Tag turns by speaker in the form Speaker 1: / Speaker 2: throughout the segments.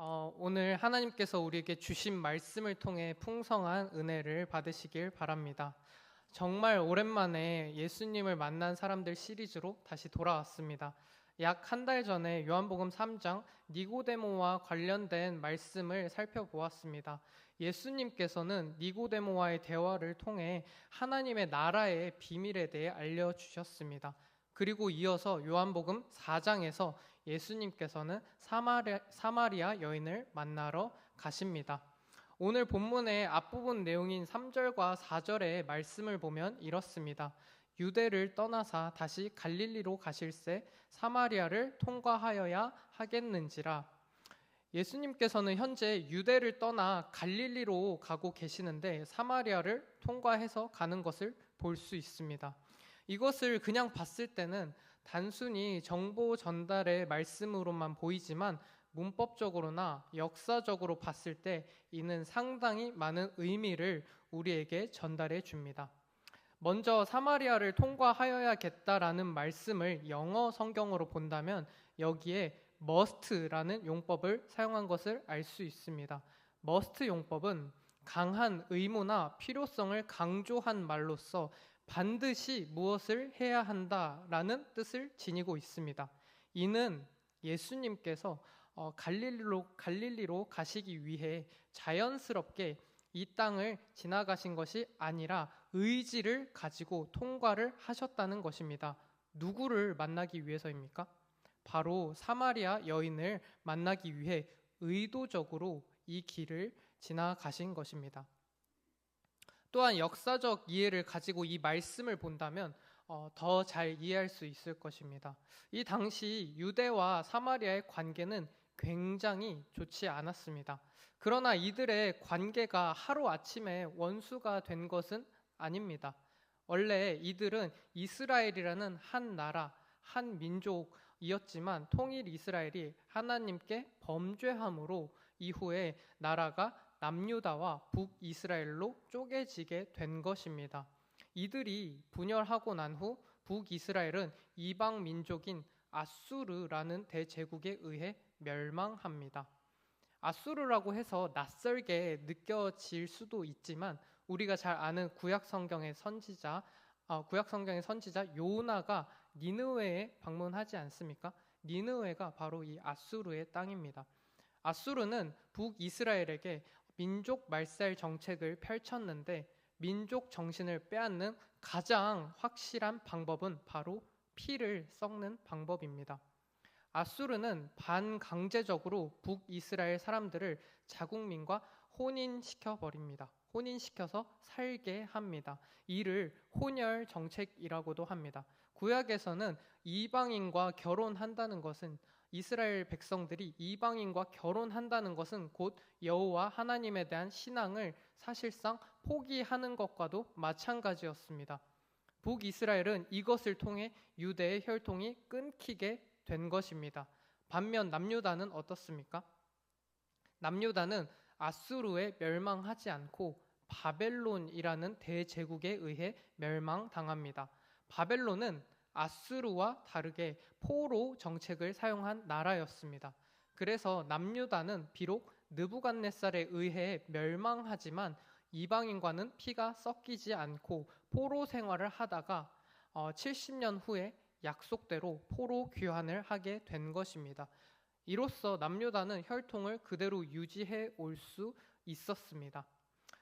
Speaker 1: 오늘 하나님께서 우리에게 주신 말씀을 통해 풍성한 은혜를 받으시길 바랍니다. 정말 오랜만에 예수님을 만난 사람들 시리즈로 다시 돌아왔습니다. 약 한 달 전에 요한복음 3장 니고데모와 관련된 말씀을 살펴보았습니다. 예수님께서는 니고데모와의 대화를 통해 하나님의 나라의 비밀에 대해 알려주셨습니다. 그리고 이어서 요한복음 4장에서 예수님께서는 사마리아 여인을 만나러 가십니다. 오늘 본문의 앞부분 내용인 3절과 4절의 말씀을 보면 이렇습니다. 유대를 떠나사 다시 갈릴리로 가실새 사마리아를 통과하여야 하겠는지라. 예수님께서는 현재 유대를 떠나 갈릴리로 가고 계시는데 사마리아를 통과해서 가는 것을 볼 수 있습니다. 이것을 그냥 봤을 때는 단순히 정보 전달의 말씀으로만 보이지만 문법적으로나 역사적으로 봤을 때 이는 상당히 많은 의미를 우리에게 전달해 줍니다. 먼저 사마리아를 통과하여야겠다라는 말씀을 영어 성경으로 본다면 여기에 must라는 용법을 사용한 것을 알 수 있습니다. must 용법은 강한 의무나 필요성을 강조한 말로써 반드시 무엇을 해야 한다라는 뜻을 지니고 있습니다. 이는 예수님께서 갈릴리로 가시기 위해 자연스럽게 이 땅을 지나가신 것이 아니라 의지를 가지고 통과를 하셨다는 것입니다. 누구를 만나기 위해서입니까? 바로 사마리아 여인을 만나기 위해 의도적으로 이 길을 지나가신 것입니다. 또한 역사적 이해를 가지고 이 말씀을 본다면 더 잘 이해할 수 있을 것입니다. 이 당시 유대와 사마리아의 관계는 굉장히 좋지 않았습니다. 그러나 이들의 관계가 하루아침에 원수가 된 것은 아닙니다. 원래 이들은 이스라엘이라는 한 나라, 한 민족이었지만 통일 이스라엘이 하나님께 범죄함으로 이후에 나라가 남유다와 북이스라엘로 쪼개지게 된 것입니다. 이들이 분열하고 난 후 북이스라엘은 이방 민족인 아수르라는 대제국에 의해 멸망합니다. 아수르라고 해서 낯설게 느껴질 수도 있지만 우리가 잘 아는 구약 성경의 선지자 요나가 니느웨에 방문하지 않습니까? 니느웨가 바로 이 아수르의 땅입니다. 아수르는 북이스라엘에게 민족 말살 정책을 펼쳤는데 민족 정신을 빼앗는 가장 확실한 방법은 바로 피를 섞는 방법입니다. 아수르는 반강제적으로 북이스라엘 사람들을 자국민과 혼인시켜버립니다. 혼인시켜서 살게 합니다. 이를 혼혈 정책이라고도 합니다. 구약에서는 이방인과 결혼한다는 것은 이스라엘 백성들이 이방인과 결혼한다는 것은 곧 여호와 하나님에 대한 신앙을 사실상 포기하는 것과도 마찬가지였습니다. 북이스라엘은 이것을 통해 유대의 혈통이 끊기게 된 것입니다. 반면 남유다는 어떻습니까? 남유다는 아수르에 멸망하지 않고 바벨론이라는 대제국에 의해 멸망당합니다. 바벨론은 아수르와 다르게 포로 정책을 사용한 나라였습니다. 그래서 남유다는 비록 느부갓네살에 의해 멸망하지만 이방인과는 피가 섞이지 않고 포로 생활을 하다가 70년 후에 약속대로 포로 귀환을 하게 된 것입니다. 이로써 남유다는 혈통을 그대로 유지해 올 수 있었습니다.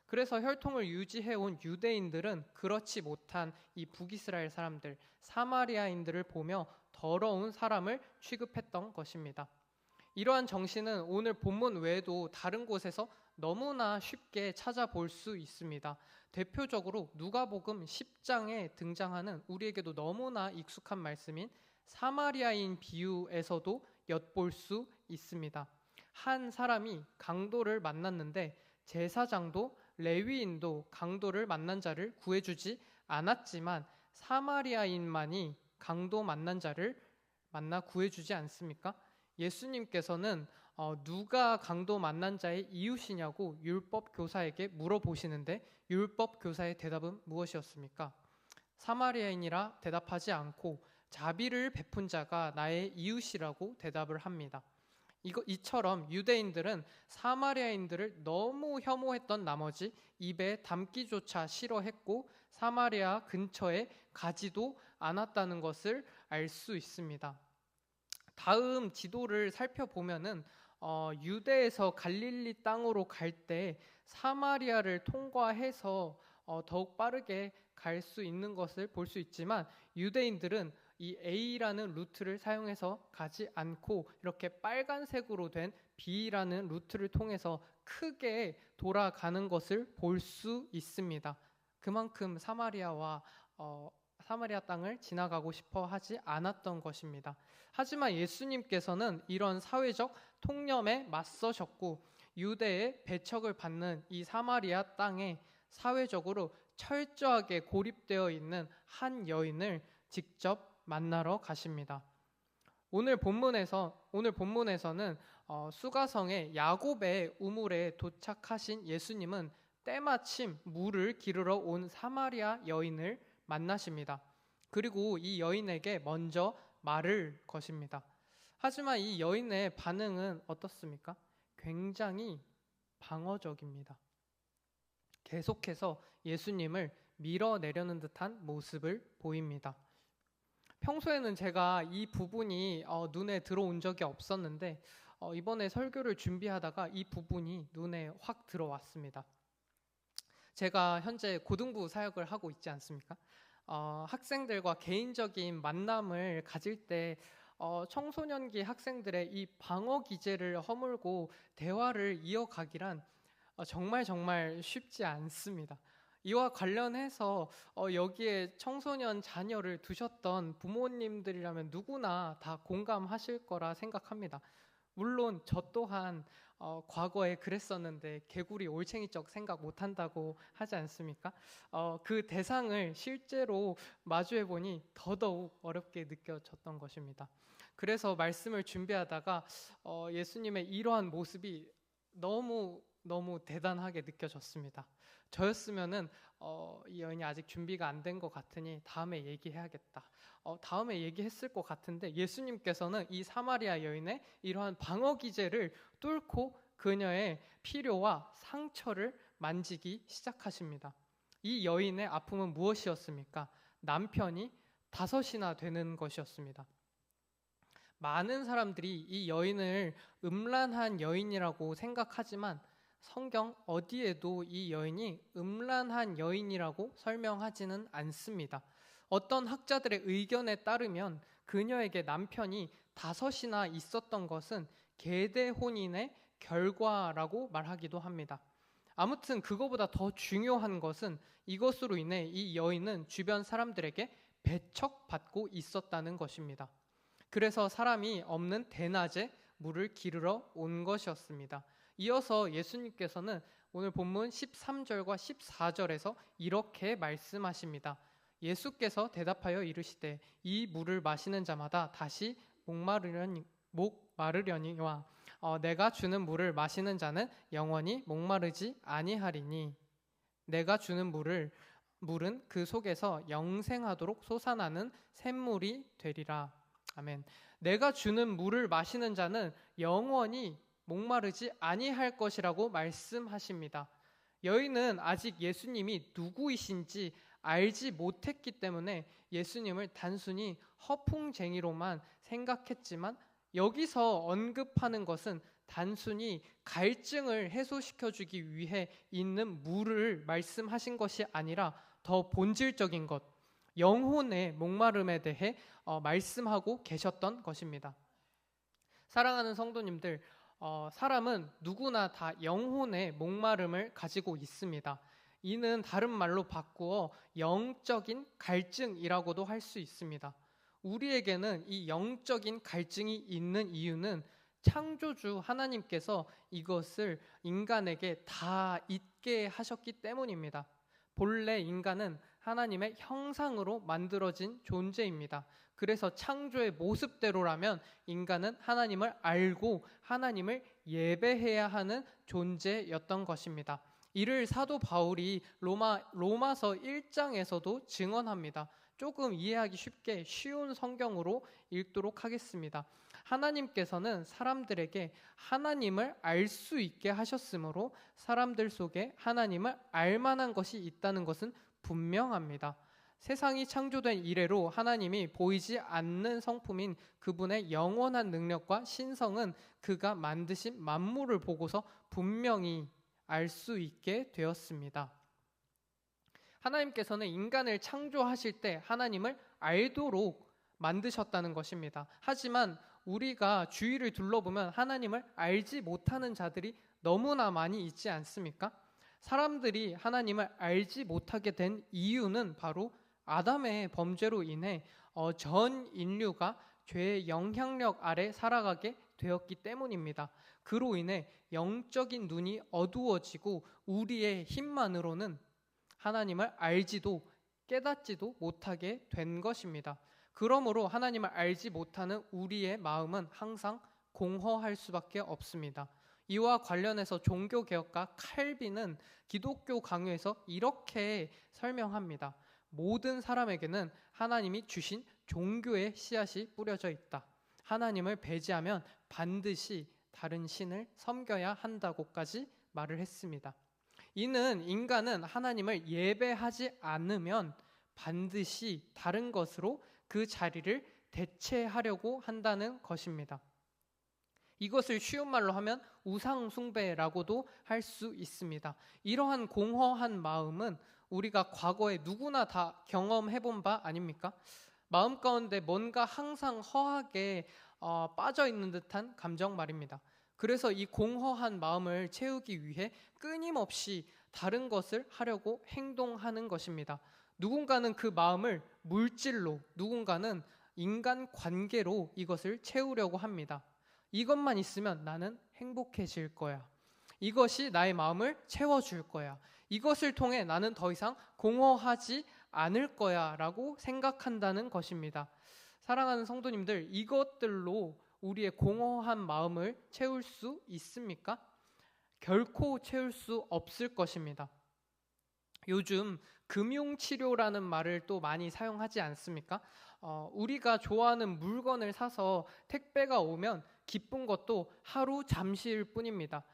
Speaker 1: 그래서 혈통을 유지해 온 유대인들은 그렇지 못한 이 북이스라엘 사람들, 사마리아인들을 보며 더러운 사람을 취급했던 것입니다. 이러한 정신은 오늘 본문 외에도 다른 곳에서 너무나 쉽게 찾아볼 수 있습니다. 대표적으로 누가복음 10장에 등장하는 우리에게도 너무나 익숙한 말씀인 사마리아인 비유에서도 엿볼 수 있습니다. 한 사람이 강도를 만났는데 제사장도 레위인도 강도를 만난 자를 구해주지 않았지만 사마리아인만이 강도 만난 자를 만나 구해주지 않습니까? 예수님께서는 누가 강도 만난 자의 이웃이냐고 율법 교사에게 물어보시는데 율법 교사의 대답은 무엇이었습니까? 사마리아인이라 대답하지 않고 자비를 베푼 자가 나의 이웃이라고 대답을 합니다. 이처럼 유대인들은 사마리아인들을 너무 혐오했던 나머지 입에 담기조차 싫어했고 사마리아 근처에 가지도 않았다는 것을 알 수 있습니다. 다음 지도를 살펴보면은 유대에서 갈릴리 땅으로 갈 때 사마리아를 통과해서 더욱 빠르게 갈 수 있는 것을 볼 수 있지만 유대인들은 이 A라는 루트를 사용해서 가지 않고 이렇게 빨간색으로 된 B라는 루트를 통해서 크게 돌아가는 것을 볼 수 있습니다. 그만큼 사마리아 땅을 지나가고 싶어 하지 않았던 것입니다. 하지만 예수님께서는 이런 사회적 통념에 맞서셨고 유대의 배척을 받는 이 사마리아 땅에 사회적으로 철저하게 고립되어 있는 한 여인을 직접 만나러 가십니다. 오늘 본문에서는 수가성의 야곱의 우물에 도착하신 예수님은 때마침 물을 기르러 온 사마리아 여인을 만나십니다. 그리고 이 여인에게 먼저 말을 거십니다. 하지만 이 여인의 반응은 어떻습니까? 굉장히 방어적입니다. 계속해서 예수님을 밀어내려는 듯한 모습을 보입니다. 평소에는 제가 이 부분이 눈에 들어온 적이 없었는데 이번에 설교를 준비하다가 이 부분이 눈에 확 들어왔습니다. 제가 현재 고등부 사역을 하고 있지 않습니까? 학생들과 개인적인 만남을 가질 때 청소년기 학생들의 이 방어 기제를 허물고 대화를 이어가기란 정말 쉽지 않습니다. 이와 관련해서 여기에 청소년 자녀를 두셨던 부모님들이라면 누구나 다 공감하실 거라 생각합니다. 물론 저 또한 과거에 그랬었는데 개구리 올챙이적 생각 못한다고 하지 않습니까? 그 대상을 실제로 마주해보니 더더욱 어렵게 느껴졌던 것입니다. 그래서 말씀을 준비하다가 예수님의 이러한 모습이 너무 대단하게 느껴졌습니다. 저였으면은 이 여인이 아직 준비가 안 된 것 같으니 다음에 얘기해야겠다. 다음에 얘기했을 것 같은데 예수님께서는 이 사마리아 여인의 이러한 방어 기제를 뚫고 그녀의 필요와 상처를 만지기 시작하십니다. 이 여인의 아픔은 무엇이었습니까? 남편이 5이나 되는 것이었습니다. 많은 사람들이 이 여인을 음란한 여인이라고 생각하지만 성경 어디에도 이 여인이 음란한 여인이라고 설명하지는 않습니다. 어떤 학자들의 의견에 따르면 그녀에게 남편이 5이나 있었던 것은 계대 혼인의 결과라고 말하기도 합니다. 아무튼 그거보다 더 중요한 것은 이것으로 인해 이 여인은 주변 사람들에게 배척받고 있었다는 것입니다. 그래서 사람이 없는 대낮에 물을 기르러 온 것이었습니다. 이어서 예수님께서는 오늘 본문 13절과 14절에서 이렇게 말씀하십니다. 예수께서 대답하여 이르시되 이 물을 마시는 자마다 다시 목마르려니와 내가 주는 물을 마시는 자는 영원히 목마르지 아니하리니 내가 주는 물은 그 속에서 영생하도록 솟아나는 샘물이 되리라. 아멘. 내가 주는 물을 마시는 자는 영원히 목마르지 아니할 것이라고 말씀하십니다. 여인은 아직 예수님이 누구이신지 알지 못했기 때문에 예수님을 단순히 허풍쟁이로만 생각했지만 여기서 언급하는 것은 단순히 갈증을 해소시켜주기 위해 있는 물을 말씀하신 것이 아니라 더 본질적인 것, 영혼의 목마름에 대해 말씀하고 계셨던 것입니다. 사랑하는 성도님들, 사람은 누구나 다 영혼의 목마름을 가지고 있습니다. 이는 다른 말로 바꾸어 영적인 갈증이라고도 할 수 있습니다. 우리에게는 이 영적인 갈증이 있는 이유는 창조주 하나님께서 이것을 인간에게 다 있게 하셨기 때문입니다. 본래 인간은 하나님의 형상으로 만들어진 존재입니다. 그래서 창조의 모습대로라면 인간은 하나님을 알고 하나님을 예배해야 하는 존재였던 것입니다. 이를 사도 바울이 로마서 1장에서도 증언합니다. 조금 이해하기 쉽게 쉬운 성경으로 읽도록 하겠습니다. 하나님께서는 사람들에게 하나님을 알 수 있게 하셨으므로 사람들 속에 하나님을 알 만한 것이 있다는 것은 분명합니다. 세상이 창조된 이래로 하나님이 보이지 않는 성품인 그분의 영원한 능력과 신성은 그가 만드신 만물을 보고서 분명히 알 수 있게 되었습니다. 하나님께서는 인간을 창조하실 때 하나님을 알도록 만드셨다는 것입니다. 하지만 우리가 주위를 둘러보면 하나님을 알지 못하는 자들이 너무나 많이 있지 않습니까? 사람들이 하나님을 알지 못하게 된 이유는 바로 아담의 범죄로 인해 전 인류가 죄의 영향력 아래 살아가게 되었기 때문입니다. 그로 인해 영적인 눈이 어두워지고 우리의 힘만으로는 하나님을 알지도 깨닫지도 못하게 된 것입니다. 그러므로 하나님을 알지 못하는 우리의 마음은 항상 공허할 수밖에 없습니다. 이와 관련해서 종교개혁가 칼빈은 기독교 강요에서 이렇게 설명합니다. 모든 사람에게는 하나님이 주신 종교의 씨앗이 뿌려져 있다. 하나님을 배제하면 반드시 다른 신을 섬겨야 한다고까지 말을 했습니다. 이는 인간은 하나님을 예배하지 않으면 반드시 다른 것으로 그 자리를 대체하려고 한다는 것입니다. 이것을 쉬운 말로 하면 우상 숭배라고도 할 수 있습니다. 이러한 공허한 마음은 우리가 과거에 누구나 다 경험해 본 바 아닙니까? 마음 가운데 뭔가 항상 허하게 빠져 있는 듯한 감정 말입니다. 그래서 이 공허한 마음을 채우기 위해 끊임없이 다른 것을 하려고 행동하는 것입니다. 누군가는 그 마음을 물질로, 누군가는 인간 관계로 이것을 채우려고 합니다. 이것만 있으면 나는 행복해질 거야. 이것이 나의 마음을 채워줄 거야. 이것을 통해 나는 더 이상 공허하지 않을 거야 라고 생각한다는 것입니다. 사랑하는 성도님들, 이것들로 우리의 공허한 마음을 채울 수 있습니까? 결코 채울 수 없을 것입니다. 요즘 금융치료라는 말을 또 많이 사용하지 않습니까? 우리가 좋아하는 물건을 사서 택배가 오면 기쁜 것도 하루 잠시일 뿐입니다.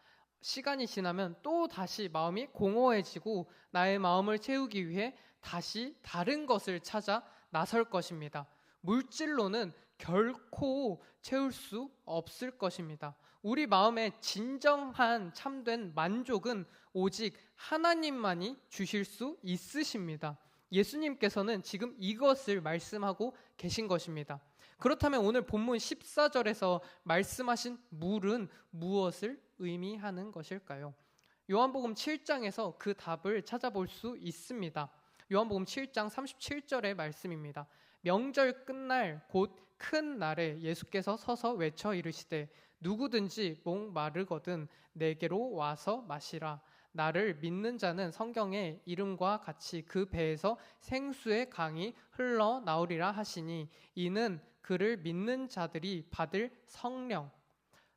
Speaker 1: 시간이 지나면 또 다시 마음이 공허해지고 나의 마음을 채우기 위해 다시 다른 것을 찾아 나설 것입니다. 물질로는 결코 채울 수 없을 것입니다. 우리 마음의 진정한 참된 만족은 오직 하나님만이 주실 수 있으십니다. 예수님께서는 지금 이것을 말씀하고 계신 것입니다. 그렇다면 오늘 본문 14절에서 말씀하신 물은 무엇을 의미하는 것일까요? 요한복음 7장에서 그 답을 찾아볼 수 있습니다. 요한복음 7장 37절의 말씀입니다. 명절 끝날 곧 큰 날에 예수께서 서서 외쳐 이르시되 누구든지 목 마르거든 내게로 와서 마시라. 나를 믿는 자는 성경의 이름과 같이 그 배에서 생수의 강이 흘러나오리라 하시니 이는 그를 믿는 자들이 받을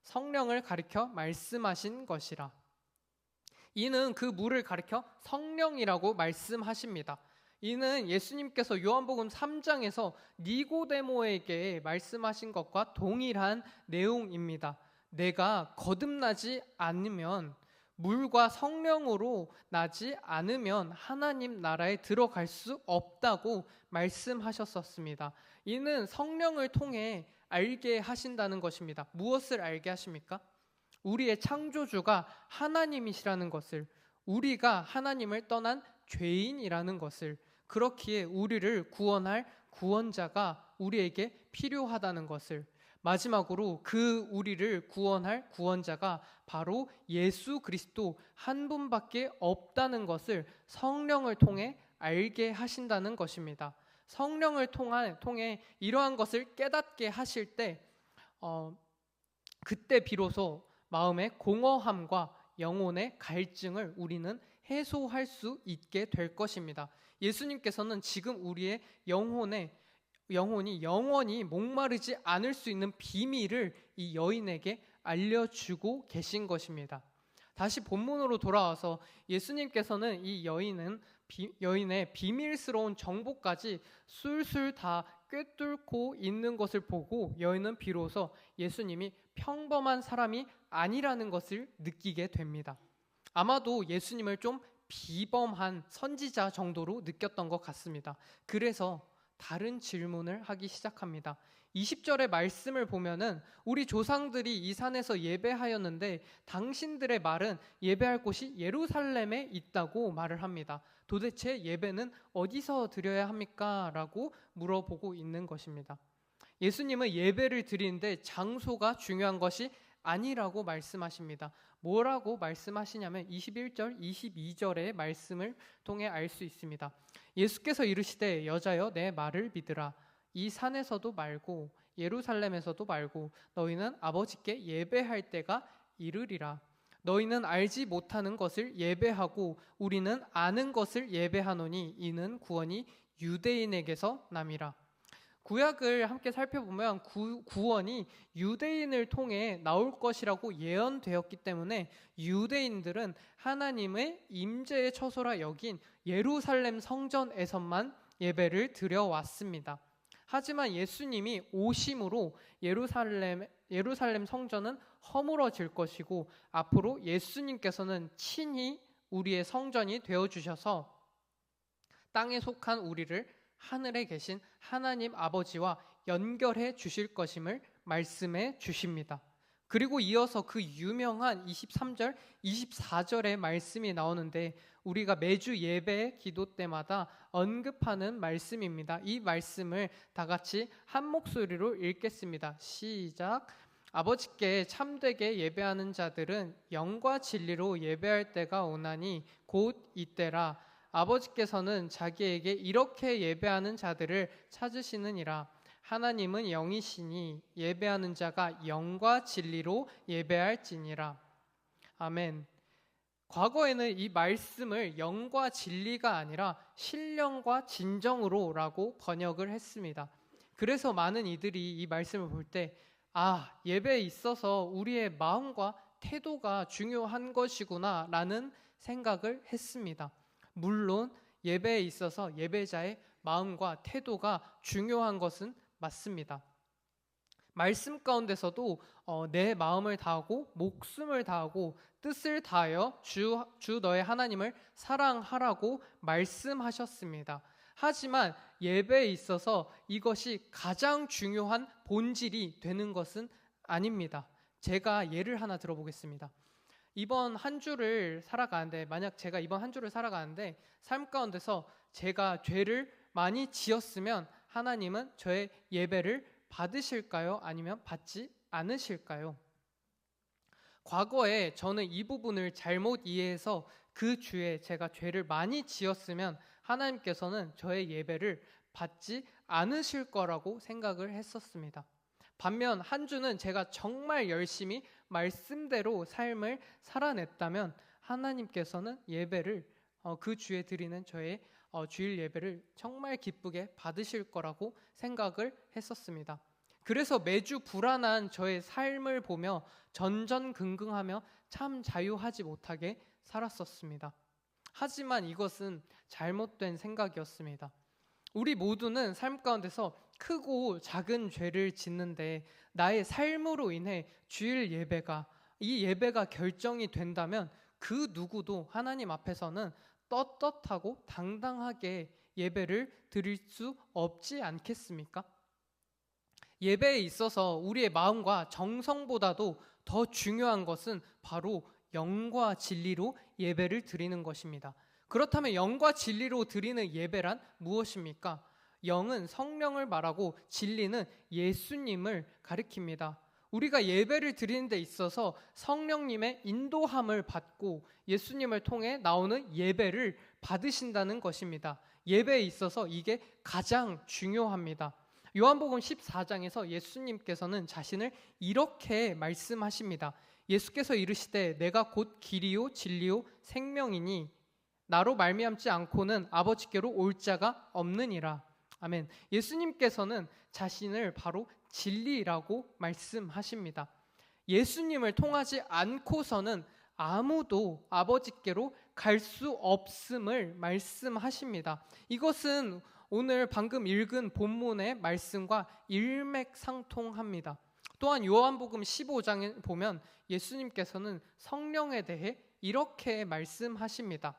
Speaker 1: 성령을 가리켜 말씀하신 것이라. 이는 그 물을 가리켜 성령이라고 말씀하십니다. 이는 예수님께서 요한복음 3장에서 니고데모에게 말씀하신 것과 동일한 내용입니다. 내가 거듭나지 않으면, 물과 성령으로 나지 않으면 하나님 나라에 들어갈 수 없다고 말씀하셨었습니다. 이는 성령을 통해 알게 하신다는 것입니다. 무엇을 알게 하십니까? 우리의 창조주가 하나님이시라는 것을, 우리가 하나님을 떠난 죄인이라는 것을, 그렇기에 우리를 구원할 구원자가 우리에게 필요하다는 것을, 마지막으로 그 우리를 구원할 구원자가 바로 예수 그리스도 한 분밖에 없다는 것을 성령을 통해 알게 하신다는 것입니다. 성령을 통해 이러한 것을 깨닫게 하실 때 그때 비로소 마음의 공허함과 영혼의 갈증을 우리는 해소할 수 있게 될 것입니다. 예수님께서는 지금 우리의 영혼이 영원히 목마르지 않을 수 있는 비밀을 이 여인에게 알려주고 계신 것입니다. 다시 본문으로 돌아와서 예수님께서는 이 여인의 비밀스러운 정보까지 술술 다 꿰뚫고 있는 것을 보고 여인은 비로소 예수님이 평범한 사람이 아니라는 것을 느끼게 됩니다. 아마도 예수님을 좀 비범한 선지자 정도로 느꼈던 것 같습니다. 그래서 다른 질문을 하기 시작합니다. 20절의 말씀을 보면은 우리 조상들이 이 산에서 예배하였는데 당신들의 말은 예배할 곳이 예루살렘에 있다고 말을 합니다. 도대체 예배는 어디서 드려야 합니까? 라고 물어보고 있는 것입니다. 예수님은 예배를 드리는데 장소가 중요한 것이 아니라고 말씀하십니다. 뭐라고 말씀하시냐면 21절, 22절의 말씀을 통해 알 수 있습니다. 예수께서 이르시되 여자여 내 말을 믿으라. 이 산에서도 말고 예루살렘에서도 말고 너희는 아버지께 예배할 때가 이르리라. 너희는 알지 못하는 것을 예배하고 우리는 아는 것을 예배하노니 이는 구원이 유대인에게서 남이라. 구약을 함께 살펴보면 구원이 유대인을 통해 나올 것이라고 예언되었기 때문에 유대인들은 하나님의 임재의 처소라 여긴 예루살렘 성전에서만 예배를 드려왔습니다. 하지만 예수님이 오심으로 예루살렘 성전은 허물어질 것이고 앞으로 예수님께서는 친히 우리의 성전이 되어주셔서 땅에 속한 우리를 하늘에 계신 하나님 아버지와 연결해 주실 것임을 말씀해 주십니다. 그리고 이어서 그 유명한 23절, 24절의 말씀이 나오는데 우리가 매주 예배 기도 때마다 언급하는 말씀입니다. 이 말씀을 다 같이 한 목소리로 읽겠습니다. 시작. 아버지께 참되게 예배하는 자들은 영과 진리로 예배할 때가 오나니 곧 이때라. 아버지께서는 자기에게 이렇게 예배하는 자들을 찾으시느니라. 하나님은 영이시니 예배하는 자가 영과 진리로 예배할지니라. 아멘. 과거에는 이 말씀을 영과 진리가 아니라 신령과 진정으로라고 번역을 했습니다. 그래서 많은 이들이 이 말씀을 볼 때 예배에 있어서 우리의 마음과 태도가 중요한 것이구나 라는 생각을 했습니다. 물론 예배에 있어서 예배자의 마음과 태도가 중요한 것은 맞습니다. 말씀 가운데서도 내 마음을 다하고 목숨을 다하고 뜻을 다하여 주 너의 하나님을 사랑하라고 말씀하셨습니다. 하지만 예배에 있어서 이것이 가장 중요한 본질이 되는 것은 아닙니다. 제가 예를 하나 들어보겠습니다. 이번 한 주를 살아가는데 만약 제가 이번 한 주를 살아가는데 삶 가운데서 제가 죄를 많이 지었으면 하나님은 저의 예배를 받으실까요? 아니면 받지 않으실까요? 과거에 저는 이 부분을 잘못 이해해서 그 주에 제가 죄를 많이 지었으면 하나님께서는 저의 예배를 받지 않으실 거라고 생각을 했었습니다. 반면 한 주는 제가 정말 열심히 말씀대로 삶을 살아냈다면 하나님께서는 예배를 그 주에 드리는 저의 주일 예배를 정말 기쁘게 받으실 거라고 생각을 했었습니다. 그래서 매주 불안한 저의 삶을 보며 전전긍긍하며 참 자유하지 못하게 살았었습니다. 하지만 이것은 잘못된 생각이었습니다. 우리 모두는 삶 가운데서 크고 작은 죄를 짓는데 나의 삶으로 인해 주일 이 예배가 결정이 된다면 그 누구도 하나님 앞에서는 떳떳하고 당당하게 예배를 드릴 수 없지 않겠습니까? 예배에 있어서 우리의 마음과 정성보다도 더 중요한 것은 바로 영과 진리로 예배를 드리는 것입니다. 그렇다면 영과 진리로 드리는 예배란 무엇입니까? 영은 성령을 말하고 진리는 예수님을 가리킵니다. 우리가 예배를 드리는 데 있어서 성령님의 인도함을 받고 예수님을 통해 나오는 예배를 받으신다는 것입니다. 예배에 있어서 이게 가장 중요합니다. 요한복음 14장에서 예수님께서는 자신을 이렇게 말씀하십니다. 예수께서 이르시되 내가 곧 길이요 진리요 생명이니 나로 말미암지 않고는 아버지께로 올 자가 없느니라. 아멘. 예수님께서는 자신을 바로 진리라고 말씀하십니다. 예수님을 통하지 않고서는 아무도 아버지께로 갈 수 없음을 말씀하십니다. 이것은 오늘 방금 읽은 본문의 말씀과 일맥상통합니다. 또한 요한복음 15장에 보면 예수님께서는 성령에 대해 이렇게 말씀하십니다.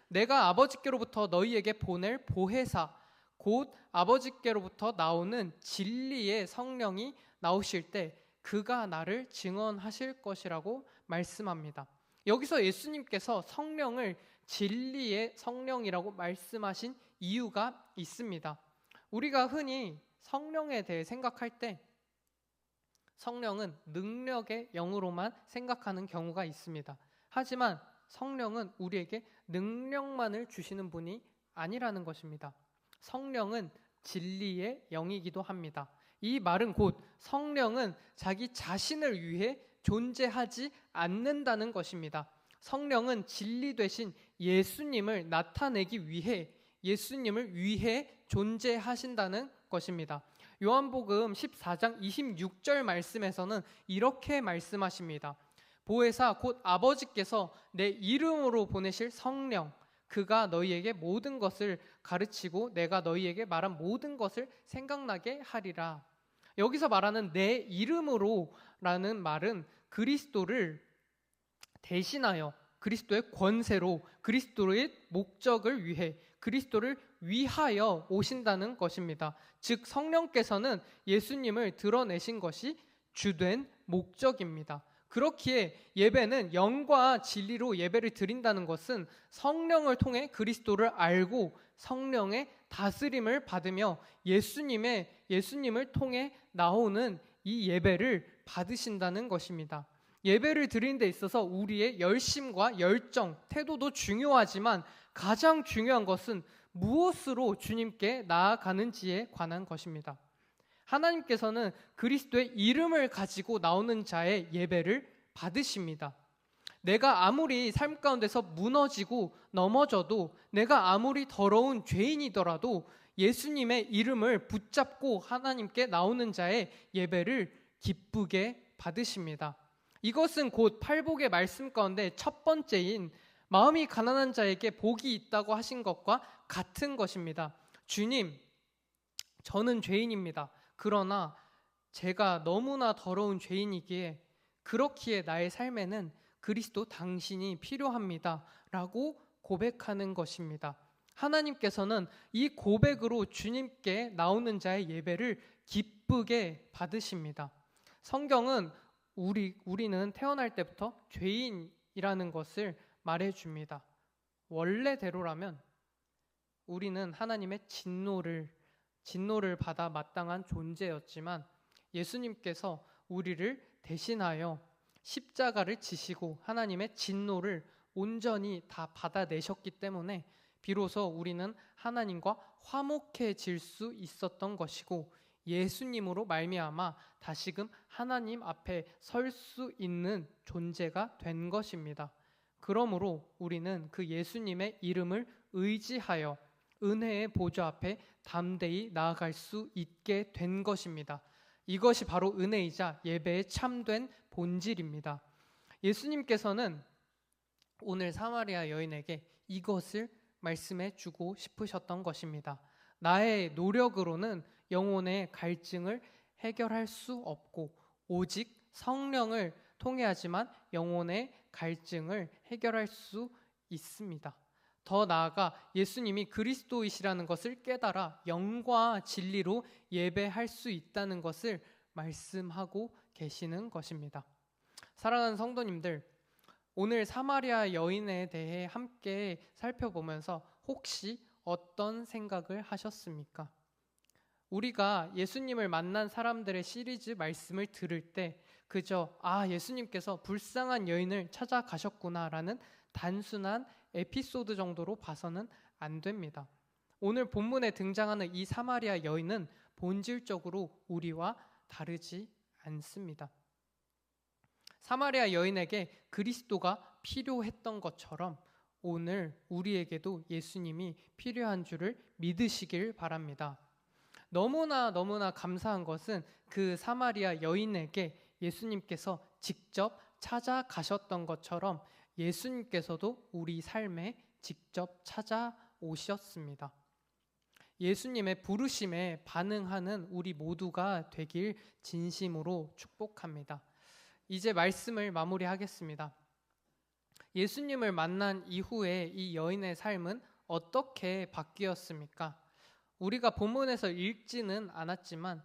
Speaker 1: 내가 아버지께로부터 너희에게 보낼 보혜사, 곧 아버지께로부터 나오는 진리의 성령이 나오실 때 그가 나를 증언하실 것이라고 말씀합니다. 여기서 예수님께서 성령을 진리의 성령이라고 말씀하신 이유가 있습니다. 우리가 흔히 성령에 대해 생각할 때 성령은 능력의 영으로만 생각하는 경우가 있습니다. 하지만 성령은 우리에게 능력만을 주시는 분이 아니라는 것입니다. 성령은 진리의 영이기도 합니다. 이 말은 곧 성령은 자기 자신을 위해 존재하지 않는다는 것입니다. 성령은 진리 되신 예수님을 나타내기 위해 예수님을 위해 존재하신다는 것입니다. 요한복음 14장 26절 말씀에서는 이렇게 말씀하십니다. 보혜사 곧 아버지께서 내 이름으로 보내실 성령, 그가 너희에게 모든 것을 가르치고 내가 너희에게 말한 모든 것을 생각나게 하리라. 여기서 말하는 내 이름으로라는 말은 그리스도를 대신하여 그리스도의 권세로 그리스도의 목적을 위해 그리스도를 위하여 오신다는 것입니다. 즉 성령께서는 예수님을 드러내신 것이 주된 목적입니다. 그렇기에 예배는 영과 진리로 예배를 드린다는 것은 성령을 통해 그리스도를 알고 성령의 다스림을 받으며 예수님을 통해 나오는 이 예배를 받으신다는 것입니다. 예배를 드리는 데 있어서 우리의 열심과 열정, 태도도 중요하지만 가장 중요한 것은 무엇으로 주님께 나아가는지에 관한 것입니다. 하나님께서는 그리스도의 이름을 가지고 나오는 자의 예배를 받으십니다. 내가 아무리 삶 가운데서 무너지고 넘어져도 내가 아무리 더러운 죄인이더라도 예수님의 이름을 붙잡고 하나님께 나오는 자의 예배를 기쁘게 받으십니다. 이것은 곧 팔복의 말씀 가운데 첫 번째인 마음이 가난한 자에게 복이 있다고 하신 것과 같은 것입니다. 주님, 저는 죄인입니다. 그러나 제가 너무나 더러운 죄인이기에 그렇기에 나의 삶에는 그리스도 당신이 필요합니다. 라고 고백하는 것입니다. 하나님께서는 이 고백으로 주님께 나오는 자의 예배를 기쁘게 받으십니다. 성경은 우리는 태어날 때부터 죄인이라는 것을 말해줍니다. 원래대로라면 우리는 하나님의 진노를 받아 마땅한 존재였지만 예수님께서 우리를 대신하여 십자가를 지시고 하나님의 진노를 온전히 다 받아내셨기 때문에 비로소 우리는 하나님과 화목해질 수 있었던 것이고 예수님으로 말미암아 다시금 하나님 앞에 설 수 있는 존재가 된 것입니다. 그러므로 우리는 그 예수님의 이름을 의지하여 은혜의 보좌 앞에 담대히 나아갈 수 있게 된 것입니다. 이것이 바로 은혜이자 예배의 참된 본질입니다. 예수님께서는 오늘 사마리아 여인에게 이것을 말씀해 주고 싶으셨던 것입니다. 나의 노력으로는 영혼의 갈증을 해결할 수 없고 오직 성령을 통해 하지만 영혼의 갈증을 해결할 수 있습니다. 더 나아가 예수님이 그리스도이시라는 것을 깨달아 영과 진리로 예배할 수 있다는 것을 말씀하고 계시는 것입니다. 사랑하는 성도님들, 오늘 사마리아 여인에 대해 함께 살펴보면서 혹시 어떤 생각을 하셨습니까? 우리가 예수님을 만난 사람들의 시리즈 말씀을 들을 때 그저 예수님께서 불쌍한 여인을 찾아가셨구나라는 단순한 에피소드 정도로 봐서는 안 됩니다. 오늘 본문에 등장하는 이 사마리아 여인은 본질적으로 우리와 다르지 않습니다. 사마리아 여인에게 그리스도가 필요했던 것처럼 오늘 우리에게도 예수님이 필요한 줄을 믿으시길 바랍니다. 너무나 감사한 것은 그 사마리아 여인에게 예수님께서 직접 찾아가셨던 것처럼 예수님께서도 우리 삶에 직접 찾아오셨습니다. 예수님의 부르심에 반응하는 우리 모두가 되길 진심으로 축복합니다. 이제 말씀을 마무리하겠습니다. 예수님을 만난 이후에 이 여인의 삶은 어떻게 바뀌었습니까? 우리가 본문에서 읽지는 않았지만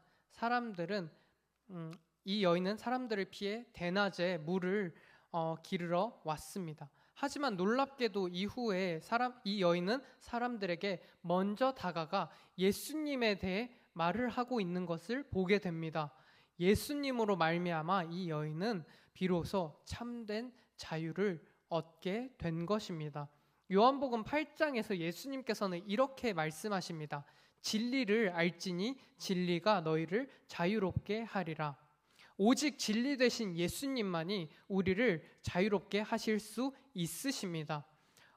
Speaker 1: 이 여인은 사람들을 피해 대낮에 물을 기르러 왔습니다. 하지만 놀랍게도 이후에 이 여인은 사람들에게 먼저 다가가 예수님에 대해 말을 하고 있는 것을 보게 됩니다. 예수님으로 말미암아 이 여인은 비로소 참된 자유를 얻게 된 것입니다. 요한복음 8장에서 예수님께서는 이렇게 말씀하십니다. 진리를 알지니 진리가 너희를 자유롭게 하리라. 오직 진리 되신 예수님만이 우리를 자유롭게 하실 수 있으십니다.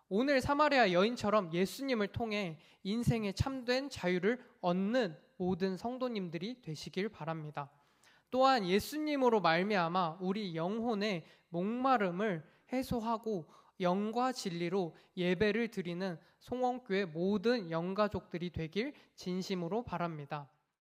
Speaker 1: 오늘 사마리아 여인처럼 예수님을 통해 인생의 참된 자유를 얻는 모든 성도님들이 되시길 바랍니다. 또한 예수님으로 말미암아 우리 영혼의 목마름을 해소하고 영과 진리로 예배를 드리는 송원교회 모든 영가족들이 되길 진심으로 바랍니다.